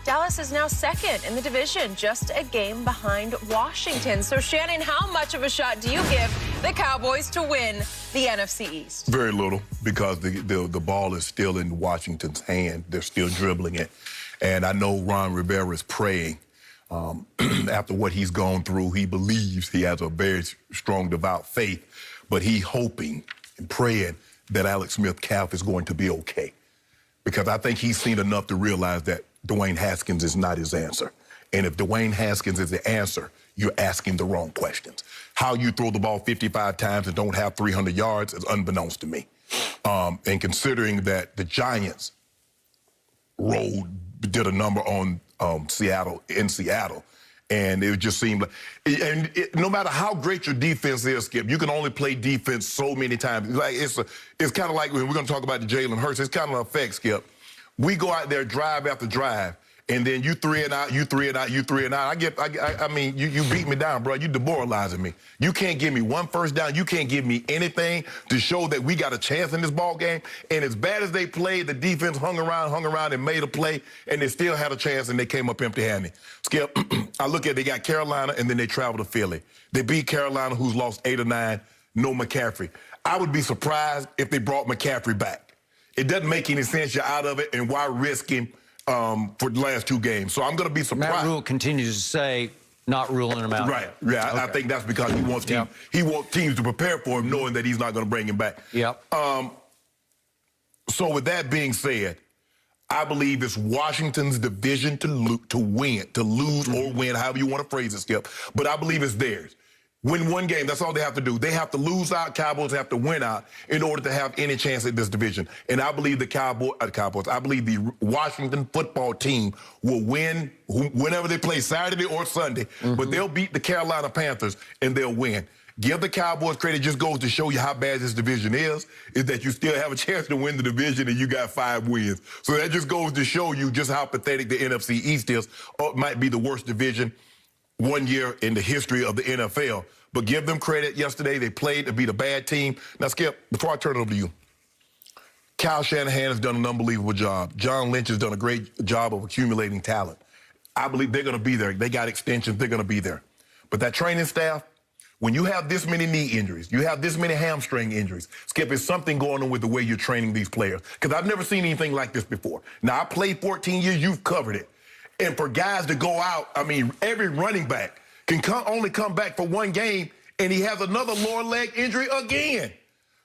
Dallas is now second in the division, just a game behind Washington. So, Shannon, how much of a shot do you give the Cowboys to win the NFC East? Very little, because the ball is still in Washington's hand. They're still dribbling it. And I know Ron Rivera is praying. After what he's gone through, he believes he has a very strong, devout faith, but he's hoping and praying that Alex Smith-Calf is going to be okay. Because I think he's seen enough to realize that Dwayne Haskins is not his answer. And if Dwayne Haskins is the answer, you're asking the wrong questions. How you throw the ball 55 times and don't have 300 yards is unbeknownst to me. And considering that the Giants did a number on Seattle, and it just seemed like, no matter how great your defense is, Skip, you can only play defense so many times. Like it's kind of like when we're going to talk about the Jalen Hurts. It's kind of an effect, Skip. We go out there drive after drive, and then you three and out, you three and out, you three and out. I mean, you beat me down, bro. You demoralizing me. You can't give me one first down. You can't give me anything to show that we got a chance in this ball game. And as bad as they played, the defense hung around and made a play, and they still had a chance, and they came up empty-handed. Skip, I look at they got Carolina, and then they travel to Philly. They beat Carolina, who's lost 8 or 9, no McCaffrey. I would be surprised if they brought McCaffrey back. It doesn't make any sense. You're out of it, and why risk him for the last 2 games? So I'm going to be surprised. Matt Rule continues to say not ruling him out. Right. Yeah, okay. I think that's because he wants teams to prepare for him, knowing that he's not going to bring him back. Yep. So with that being said, I believe it's Washington's division to lose or win, however you want to phrase it, Skip. But I believe it's theirs. Win one game, that's all they have to do. They have to lose out, Cowboys have to win out in order to have any chance at this division. And I believe I believe the Washington football team will win whenever they play, Saturday or Sunday. But they'll beat the Carolina Panthers, and they'll win. Give the Cowboys credit. Just goes to show you how bad this division is that you still have a chance to win the division, and you got 5 wins. So that just goes to show you just how pathetic the NFC East is. Or it might be the worst division one year in the history of the NFL. But give them credit. Yesterday, they played to beat a bad team. Now, Skip, before I turn it over to you, Kyle Shanahan has done an unbelievable job. John Lynch has done a great job of accumulating talent. I believe they're going to be there. They got extensions. They're going to be there. But that training staff, when you have this many knee injuries, you have this many hamstring injuries, Skip, is something going on with the way you're training these players. Because I've never seen anything like this before. Now, I played 14 years. You've covered it. And for guys to go out, I mean, every running back can only come back for 1 game, and he has another lower leg injury again.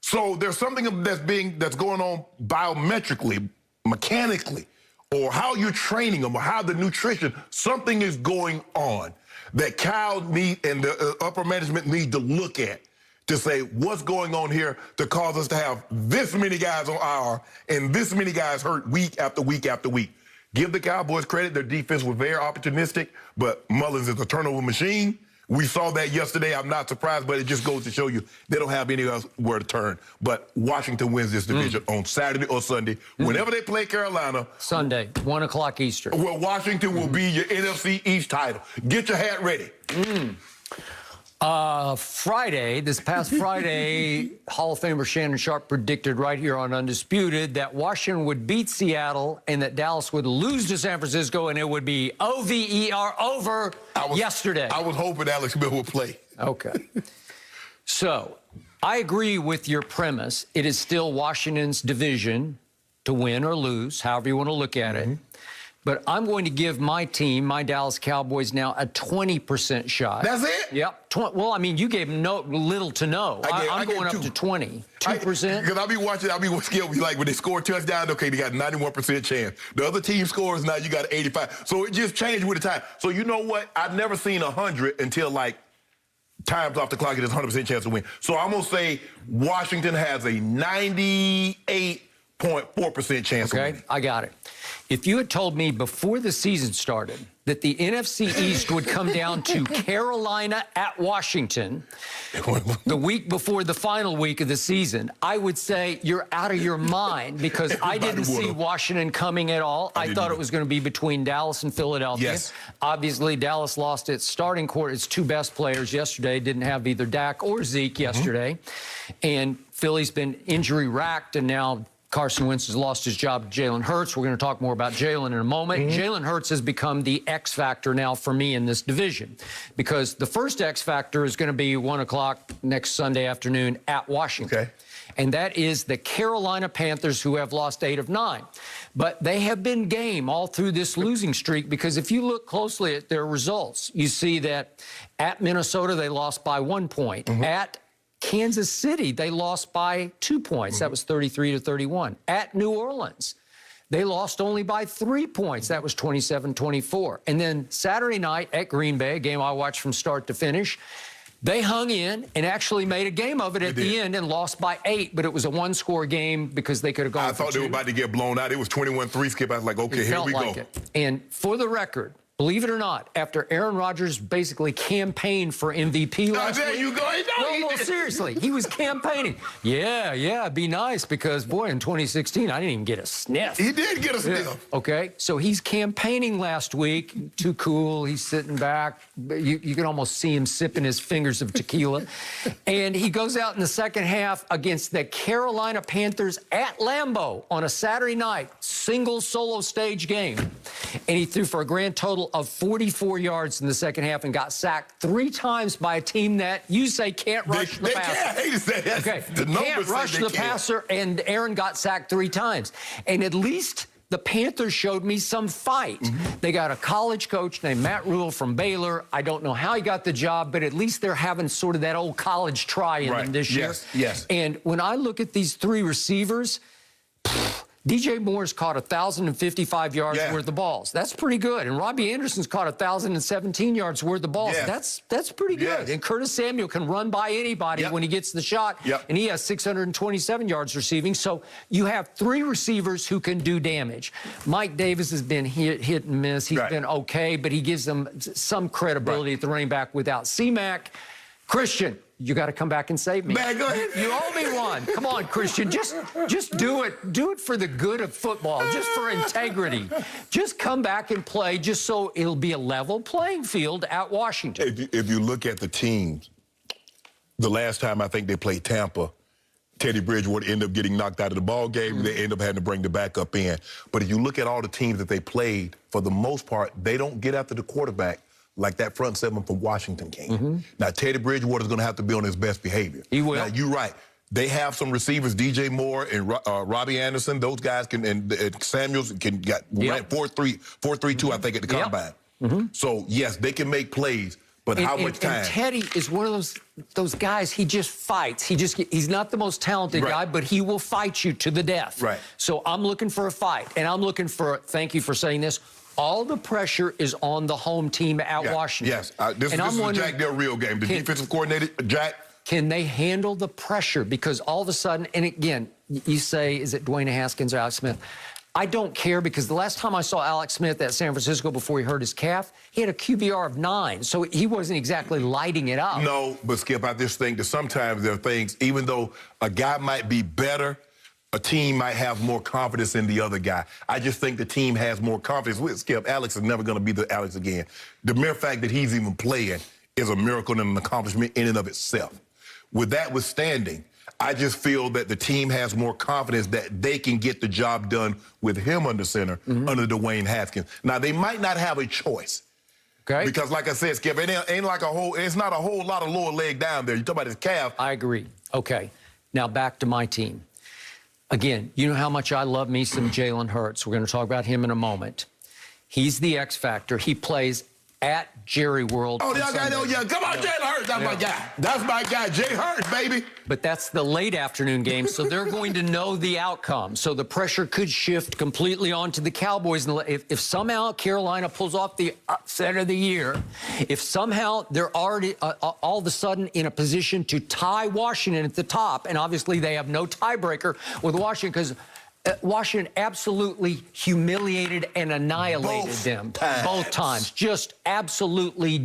So there's something that's going on biometrically, mechanically, or how you're training them, or how the nutrition, something is going on that Cal and the upper management need to look at to say what's going on here to cause us to have this many guys on IR and this many guys hurt week after week after week. Give the Cowboys credit. Their defense was very opportunistic, but Mullins is a turnover machine. We saw that yesterday. I'm not surprised, but it just goes to show you they don't have anywhere to turn. But Washington wins this division on Saturday or Sunday. Whenever they play Carolina. Sunday, 1 o'clock Eastern. Well, Washington will be your NFC East title. Get your hat ready. Friday, this past Friday, Hall of Famer Shannon Sharpe predicted right here on Undisputed that Washington would beat Seattle and that Dallas would lose to San Francisco, and it would be OVER over yesterday. I was hoping Alex Smith would play. Okay. So, I agree with your premise. It is still Washington's division to win or lose, however you want to look at it. But I'm going to give my team, my Dallas Cowboys, now a 20% shot. That's it? Yep. Well, I mean, you gave little to no. I'm going up to 20. 2%? Because I'll be watching skill. Like, when they score a touchdown, okay, they got a 91% chance. The other team scores, now you got an 85. So it just changed with the time. So you know what? I've never seen 100 until, like, time's off the clock. It is 100% chance to win. So I'm going to say Washington has a 98.4% chance to win. Okay, I got it. If you had told me before the season started that the NFC East would come down to Carolina at Washington the week before the final week of the season, I would say you're out of your mind, because I didn't see Washington coming at all. I thought it was going to be between Dallas and Philadelphia. Yes. Obviously, Dallas lost its starting core, its 2 best players yesterday, didn't have either Dak or Zeke yesterday. And Philly's been injury-racked, and now Carson Wentz has lost his job to Jalen Hurts. We're going to talk more about Jalen in a moment. Jalen Hurts has become the X factor now for me in this division, because the first X factor is going to be 1 o'clock next Sunday afternoon at Washington. Okay. And that is the Carolina Panthers, who have lost 8 of 9. But they have been game all through this losing streak, because if you look closely at their results, you see that at Minnesota, they lost by 1 point. At Kansas City, they lost by 2 points. That was 33-31. At New Orleans, they lost only by 3 points. That was 27-24. And then Saturday night at Green Bay, a game I watched from start to finish, they hung in and actually made a game of it at the end and lost by 8, but it was a one-score game because they could have gone I thought they were about to get blown out. It was 21-3, Skip. I was like, okay, here we go. And for the record, believe it or not, after Aaron Rodgers basically campaigned for MVP last week. There you go. No, seriously. He was campaigning. Yeah, be nice, because, boy, in 2016, I didn't even get a sniff. He did get a sniff. Okay, so he's campaigning last week. Too cool. He's sitting back. You can almost see him sipping his fingers of tequila. And he goes out in the second half against the Carolina Panthers at Lambeau on a Saturday night, single solo stage game. And he threw for a grand total of 44 yards in the second half and got sacked 3 times by a team that you say can't rush the passer. I hate to say that. Okay, the can't rush the passer, and Aaron got sacked 3 times. And at least the Panthers showed me some fight. They got a college coach named Matt Rule from Baylor. I don't know how he got the job, but at least they're having sort of that old college try in them this year. Yes. And when I look at these 3 receivers, DJ Moore's caught 1,055 yards worth of balls. That's pretty good. And Robbie Anderson's caught 1,017 yards worth of balls. That's pretty good. And Curtis Samuel can run by anybody when he gets the shot. And he has 627 yards receiving. So you have 3 receivers who can do damage. Mike Davis has been hit and miss. He's been okay, but he gives them some credibility at the running back without C-Mac. Christian, you got to come back and save me. Man, go ahead. You owe me one. Come on, Christian. Just do it. Do it for the good of football, just for integrity. Just come back and play, just so it'll be a level playing field at Washington. If you look at the teams, the last time I think they played Tampa, Teddy Bridgewater ended up getting knocked out of the ball game. They end up having to bring the backup in. But if you look at all the teams that they played, for the most part, they don't get after the quarterback like that front 7 from Washington game. Now, Teddy Bridgewater is going to have to be on his best behavior. He will. Now, you're right. They have some receivers, DJ Moore and Robbie Anderson. Those guys can, and Samuels got 4.32, I think, at the combine. So, yes, they can make plays, but how much time? And Teddy is one of those guys, he just fights. He's not the most talented guy, but he will fight you to the death. So I'm looking for a fight, and I'm looking for, thank you for saying this, all the pressure is on the home team at Washington. Yes, this is a Jack Del Rio game. The defensive coordinator, Jack. Can they handle the pressure? Because all of a sudden, and again, you say, is it Dwayne Haskins or Alex Smith? I don't care, because the last time I saw Alex Smith at San Francisco before he hurt his calf, he had a QBR of 9, so he wasn't exactly lighting it up. No, but Skip, I just think that sometimes there are things, even though a guy might be better, a team might have more confidence in the other guy. I just think the team has more confidence. With Skip, Alex is never going to be the Alex again. The mere fact that he's even playing is a miracle and an accomplishment in and of itself. With that withstanding, I just feel that the team has more confidence that they can get the job done with him under center, under Dwayne Haskins. Now, they might not have a choice. Because, like I said, Skip, it ain't like it's not a whole lot of lower leg down there. You talk about his calf. I agree. Okay. Now, back to my team. Again, you know how much I love me some Jalen Hurts. We're going to talk about him in a moment. He's the X factor. He plays at Jerry World. Oh, y'all got come on, Jalen Hurts. That's my guy. That's my guy, Jay Hurts, baby. But that's the late afternoon game, so they're going to know the outcome. So the pressure could shift completely onto the Cowboys. If somehow Carolina pulls off the upset of the year, if somehow they're already all of a sudden in a position to tie Washington at the top, and obviously they have no tiebreaker with Washington because Washington absolutely humiliated and annihilated them both times. Just absolutely,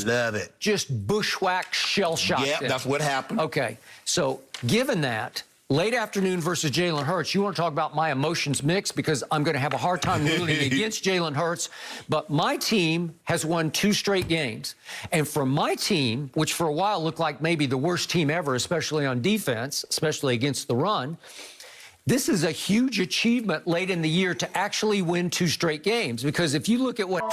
love it. Just bushwhack, shell-shocked. Yeah, that's what happened. Okay, so given that, late afternoon versus Jalen Hurts, you want to talk about my emotions mix, because I'm going to have a hard time rooting against Jalen Hurts, but my team has won 2 straight games. And for my team, which for a while looked like maybe the worst team ever, especially on defense, especially against the run, This is a huge achievement late in the year to actually win 2 straight games, because if you look at what